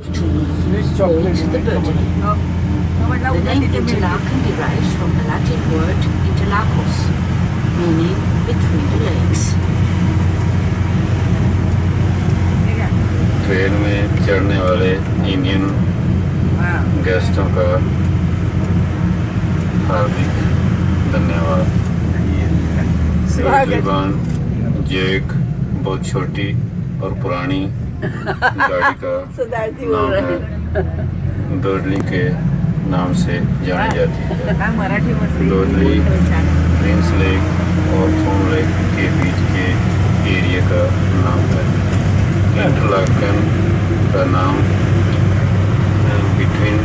Swiss chocolate to the bird. The name Interlaken derives from the Latin word interlacus, meaning between the lakes. Train में चढ़ने वाले Indian गेस्टों का हार्दिक धन्यवाद। तकरीबन Jack बहुत छोटी और पुरानी गाड़ी का नाम है, डोडली के नाम से जानी जाती है। डोडली प्रिंस लेक और थोम लेक के बीच के एरिया का नाम है। इंटरलाकन का नाम बिटवीन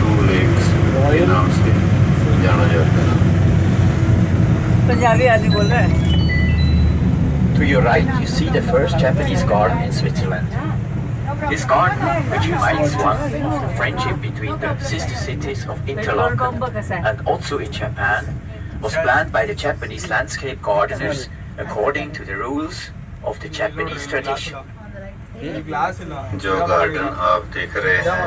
टू लेक्स के नाम से जाना जाता है। पंजाबी आदमी बोल रहा है। To your right, you see the first Japanese garden in Switzerland. This garden, which reminds one of the friendship between the sister cities of Interlaken and Otsu in Japan, was planned by the Japanese landscape gardeners according to the rules of the Japanese tradition. जो garden आप देख रहे हैं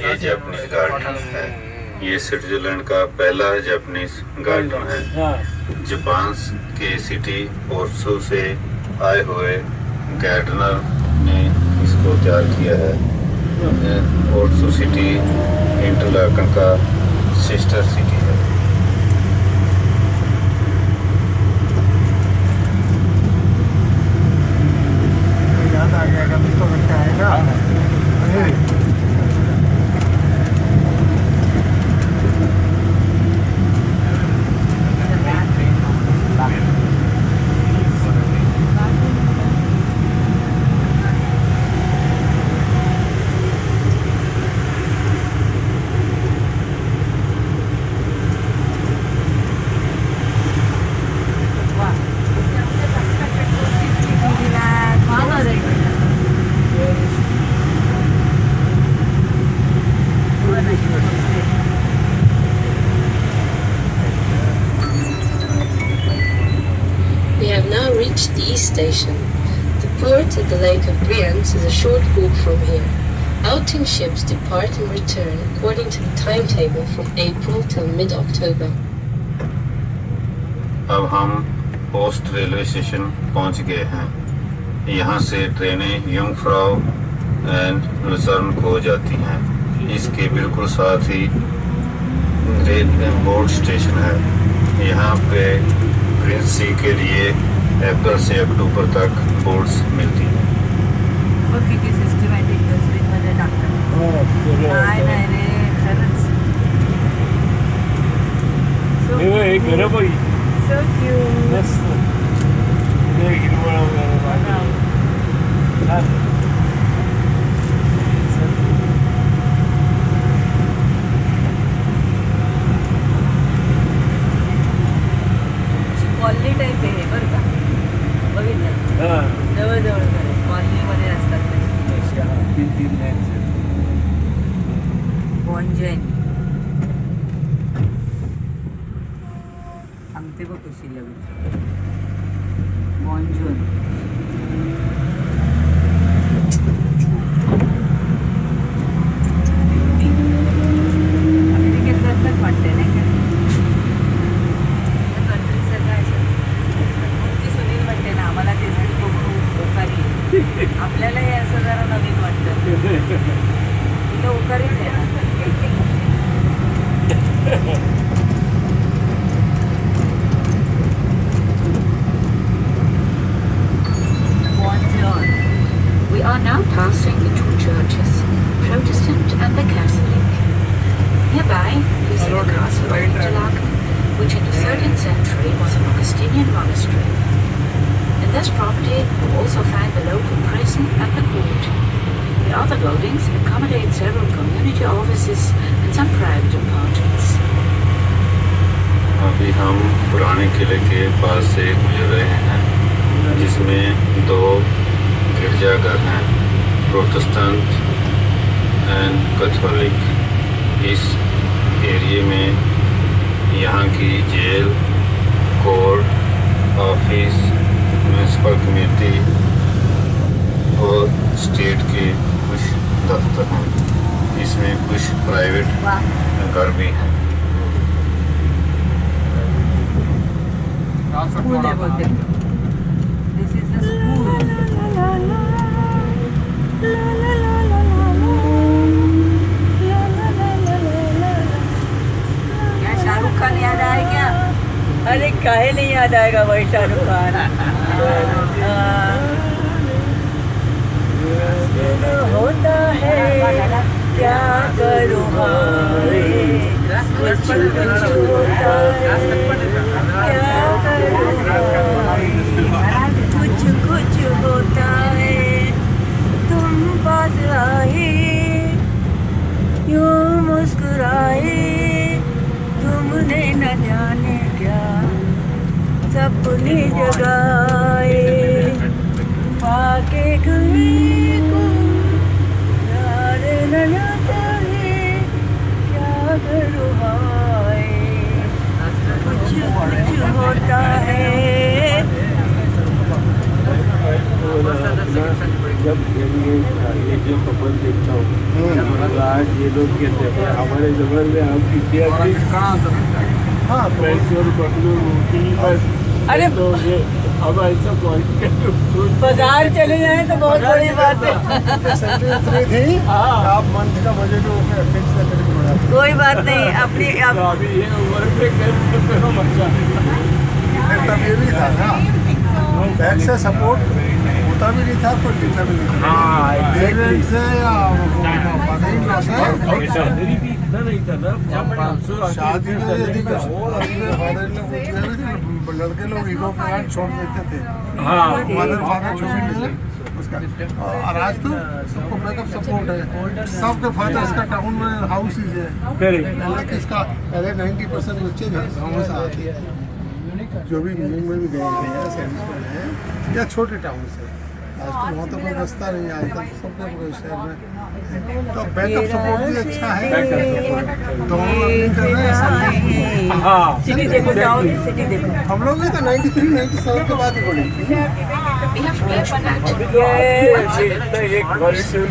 ये Japanese garden है। ये Switzerland का पहला जापानीज गार्डन है। जापान के सिटी ओर्सो से आए हुए गार्डनर ने इसको तैयार किया है। ओर्सो सिटी इंटरलाकन का सिस्टर सिटी है। याद आ गया कि इसको लगता है ना We have now reached the East Station. The port at the Lake of Brienz is a short walk from here. Outing ships depart and return according to the timetable from April till mid-October. अब हम post railway station पहुंच गए हैं। यहाँ से ट्रेनें यंगफ्राउ and Lucerne को जाती हैं। इसके बिल्कुल साथ ही रेल बोर्ड स्टेशन है। यहाँ पे प्रिंस सी के लिए अप्रैल से अक्टूबर तक बोर्ड्स मिलती हैं। किती सिस्टमॅटिक मध्ये टाकतात। नाही नाही रे खरंच। So cute. मस्त हिरवळ वगैरे कॉलनी टाईप आहे बरं का, बघितलं जवळजवळ कॉलनीमध्ये असतात बॉन्जन सांगते बघ कशी लगेच बॉन्जन अमेरिकेतच वाटते नाही का आम्हाला ते ओकारी आपल्याला हे असं जरा नवीन वाटतं इथं ओकारीच आहे ना We are now passing the two churches, Protestant and the Catholic. Nearby, you see the castle of Interlaken, which in the 13th century was an Augustinian monastery. In this property, you also find the local prison and the court. The other buildings accommodate several community offices and some private apartments. अभी हम पुराने किले के पास से गुजर रहे हैं, जिसमें दो गिरजाघर हैं, प्रोटेस्टेंट एंड कैथोलिक। इस एरिया में यहाँ की jail, court, office, municipal committee और स्टेट के कुछ दफ्तर हैं। इसमें कुछ प्राइवेट घर भी हैं। स्कूल है बोलते हैं। This is the school. क्या शाहरुख खान याद आए क्या? अरे काहे नहीं याद आएगा वही शाहरुख खान। होता है क्या करूँ कुछ कुछ होता है क्या करूँ कुछ कुछ होता है तुम पास आए यूं मुस्कुराए तुमने न जाने क्या सपने जगाए पाके गए को यार न जाता है क्या करूँ हाय कुछ कुछ होता है। जब ये जो कपल देखता हूँ आज ये लोग कहते हैं हमारे जमाने में आप हाँ अरे तो ये अब ऐसा बाजार चले जाए तो बहुत बड़ी बात है। थी आप मंथ का बजट कोई बात नहीं अपनी अभी ये उम्र पे तब ये भी था ना बैंक से सपोर्ट होता भी नहीं था पर देता भी नहीं था पेरेंट्स से या शादी में यदि लड़के लोग ईगो के साथ छोड़ देते थे मदर फादर छोड़ देते उसका और आज तो सबको बैकअप सपोर्ट है सबके फादर्स का टाउन में हाउस ही है पहले किसका पहले 90% बच्चे गाँव से आते हैं जो भी मीटिंग में भी गए हैं सर्विस में है या छोटे टाउन से आज तो वहाँ तो कोई बसता नहीं आज तक सबके शहर में तो बैकअप सपोर्ट भी अच्छा है दोनों अपनी कर रहे हैं हाँ सिटी देखो जाओ सिटी देखो हम लोग भी तो 93 97 के बाद ही पढ़े We have reached that.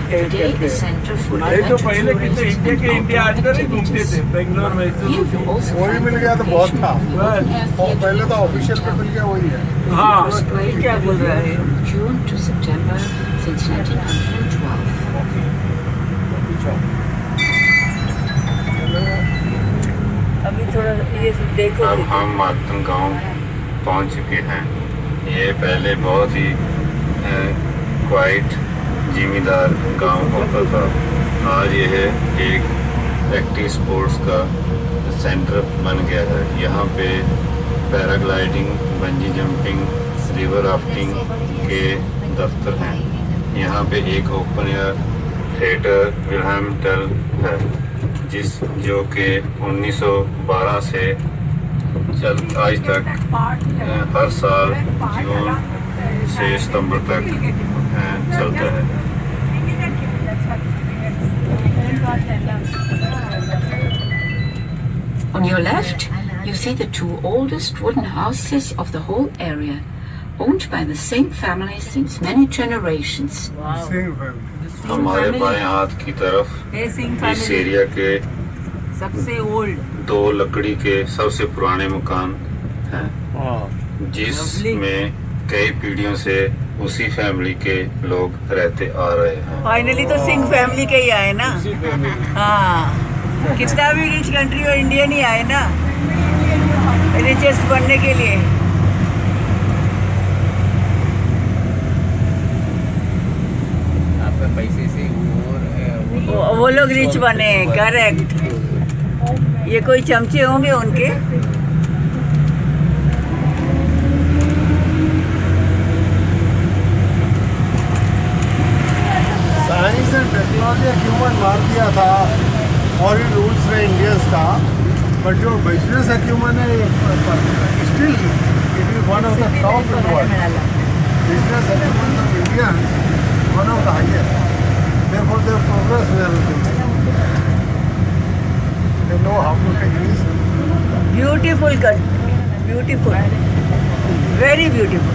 Today is center for तो पहले कितने इंडिया के इंडिया अंदर ही घूमते थे बेंगलोर में वही मिल गया तो बहुत था और पहले तो ऑफिशियल पे मिल गया वही है हाँ क्या बोल रहा है June to September since 1912. अभी थोड़ा ये देखो अब हम मातम गांव पहुंच चुके हैं। ये पहले बहुत ही क्वाइट जिम्मेदार गांव होता था। आज यह एक एक्टिव स्पोर्ट्स का सेंटर बन गया है। यहाँ पे paragliding, bungee jumping, river rafting के दफ्तर हैं। यहाँ पे एक ओपन एयर थिएटर विल्हेम्टन है जो कि 1912 से आज तक हर साल जून से सितंबर तक चलता है। On your left, you see the two oldest wooden houses of the whole area, owned by the same family since many generations. हमारे बाएं हाथ की तरफ इस एरिया के सबसे ओल्ड 2 लकड़ी के सबसे पुराने मकान हैं जिसमें कई पीढ़ियों से उसी फैमिली के लोग रहते आ रहे हैं। फाइनली तो सिंह फैमिली के ही आए ना। हाँ कितना भी रिच कंट्री और इंडियन ही आए ना रिचेस्ट बनने के लिए। पैसे से वो लोग रिच बने करेक्ट। ये कोई चमचे होंगे उनके। साइंस एंड टेक्नोलॉजी ह्यूमन मार दिया था और ये रूल्स रहे इंडियंस का बट जो बिजनेस ह्यूमन है still it is one of the top in the world. Business human of Indians one of the highest therefore their progress we are looking they know how to take risk. Beautiful country, beautiful, very beautiful.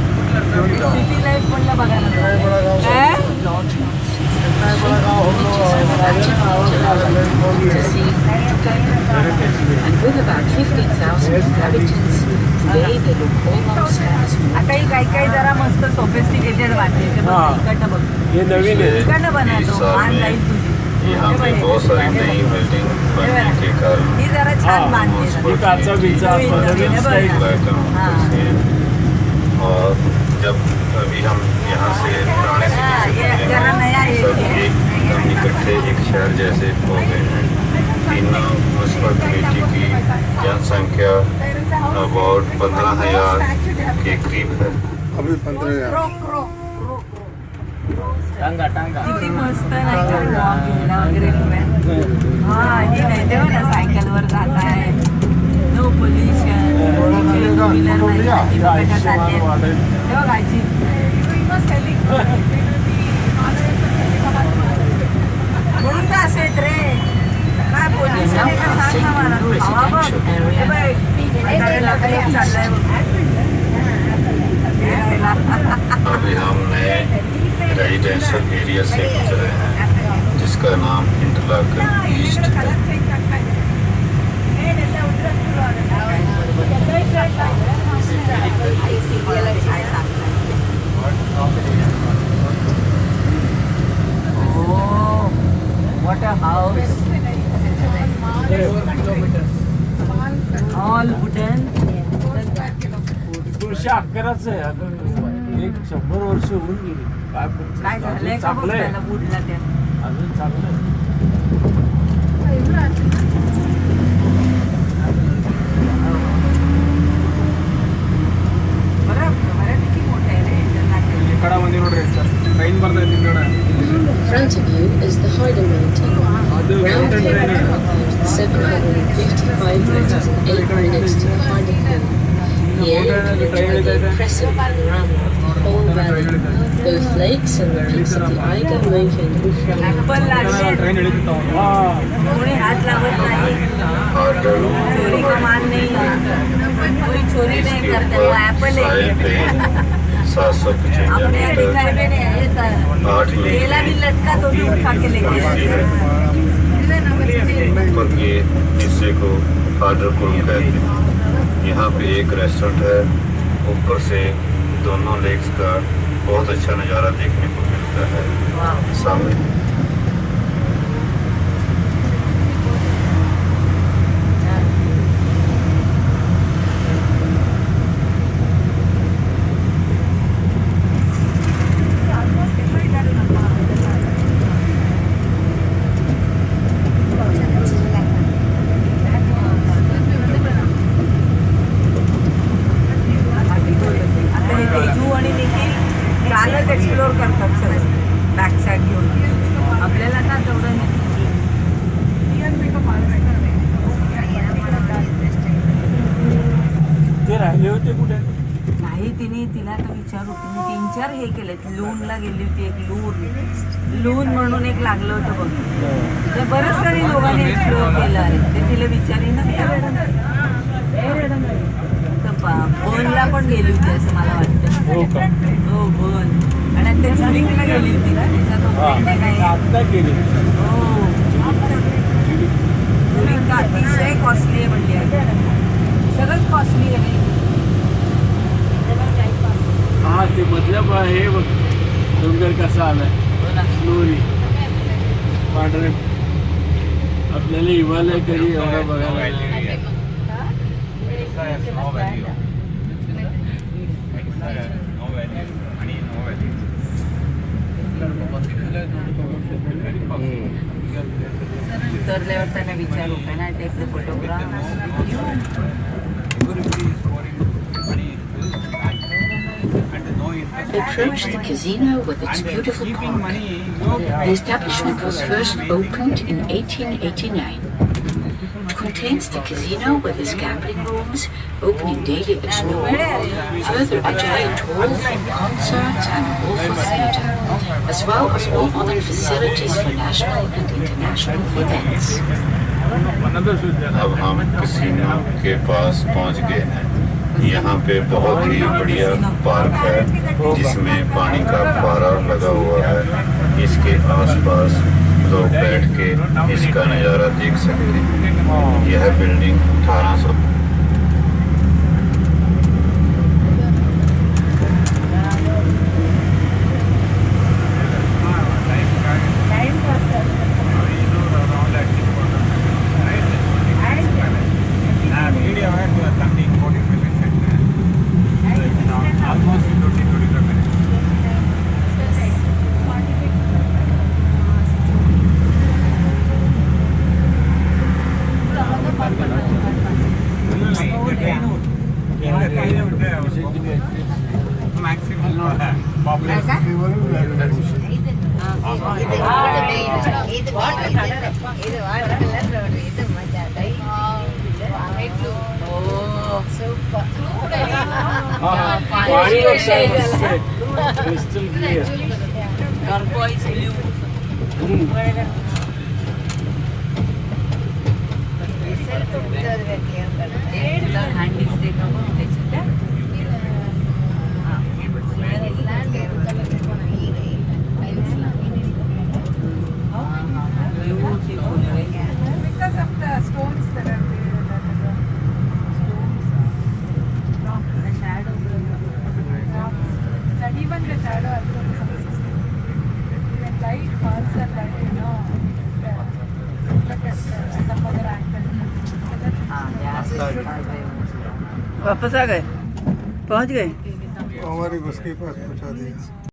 City life म्हणलं बघायला बड़ा गाँव है। which is imagine Interlaken to see Interlaken. And with about 15,000 inhabitants, today they look almost as आता ही काही जरा मस्त sophisticated वाटते ते बघ इकडनं बघ ये नवीन है इकडनं बनवतो मान जाईल तुझी यहाँ पे बहुत सारी नई बिल्डिंग बनने के कारण ही जरा छान बांधली ये काचा बिचा नवीन स्टाइल इंटरलैकन से और जब अभी हम यहाँ से पुराने सिटी से जरा नया सब एकदम इकट्ठे एक शहर जैसे हो गए हैं। तीनों म्यूनसिपैलिटी की जनसंख्या अबाउट 15,000 के करीब है। अभी 15,000 टांगा टांगा किती मस्त नाही का वॉक घ्यायला वगैरे हा हे नाही तेव्हा ना सायकलवर जात आहे नो पोल्युशन तेव्हा गायची म्हणून तर असेल रे काय पोल्युशन आहे का सांग ना मला हवा बघ हे बघ चाललंय अभी हम नए रेजिडेंशियल एरिया से गुजरे हैं जिसका नाम इंटरलाकन ईस्ट है। What a house! All wooden. 1911 आहे अगं एक 100 वर्ष होऊन गेली काय झालंय का बघ त्याला वूडला त्या अजून चांगलं आहे. बऱ्यापैकी मोठं आहे रे कडामध्ये रोड रेटचा ट्रेन भरता येते तिकडे In front of you is the Harder Mountain. Round here are about 755 meters and 8 minutes to the Harder Hill. Here you can enjoy the impressive panorama of the whole valley, both lakes and the peaks of the Eiger Lake and Ufra. Apple लागले train edit कोणी हात लावत नाही चोरी का मान नाही कोई चोरी नहीं करते वो ऍपल है 755 अपने मीटर अधिकार में नहीं है सर 8 केला भी लटका तो भी उठा के लेके ऊपर के हिस्से को हार्डर कुरुम कहते हैं। यहाँ पे एक रेस्टोरेंट है, ऊपर से दोनों लेक्स का बहुत अच्छा नज़ारा देखने को मिलता है सामने। आता हे तेजू आणि निखिल चालत एक्सप्लोर करतात सगळं बॅक साईड घेऊन आपल्याला का तेवढं नाही ते राहिले होते कुठे नाही तिला आता विचारू तिने 3-4 हे केलेत लूनला गेली होती एक लून म्हणून एक लागलं होतं बघ तर बरंच तरी लोकांनी एक्सप्लोर केलं अरे ते तिला विचारी ना बोनला पण गेली होती असं मला वाटतं हो का हो बोन आणि आता झुरिकला गेली होती ना त्याचा तो friend आहे काय आता गेली हो झुरिक अतिशय कॉस्टली आहे म्हणली आहे सगळंच कॉस्टली आहे हा ते मधल्या हे बघ डोंगर कसा आलाय स्लोरी पांढरे आपल्याला हिमालय कधी एवढा बघायला उतरल्यावर त्यांना विचारू का ना take the photograph Approach the casino with its beautiful park. The establishment was first opened in 1889. It contains the casino with its gambling rooms, opening daily at noon, further a giant hall for concerts and a hall for theatre, as well as all modern facilities for national and international events. अब हम casino के पास पहुंच गए हैं। यहाँ पे बहुत ही बढ़िया पार्क है जिसमें पानी का फुहारा लगा हुआ है। इसके आसपास लोग बैठ के इसका नज़ारा देख सकते हैं। यह building 1800 crystal clear. Turquoise blue. तुला hand दिसते का बघ त्याच्यात? Beautiful, right? Because of the stones that are there. The shadow. And even the shadow also is when light falls on that, reflected some other angle. वापस आ गए, पहुंच गए। हमारी बस के पास पहुंचा दिया।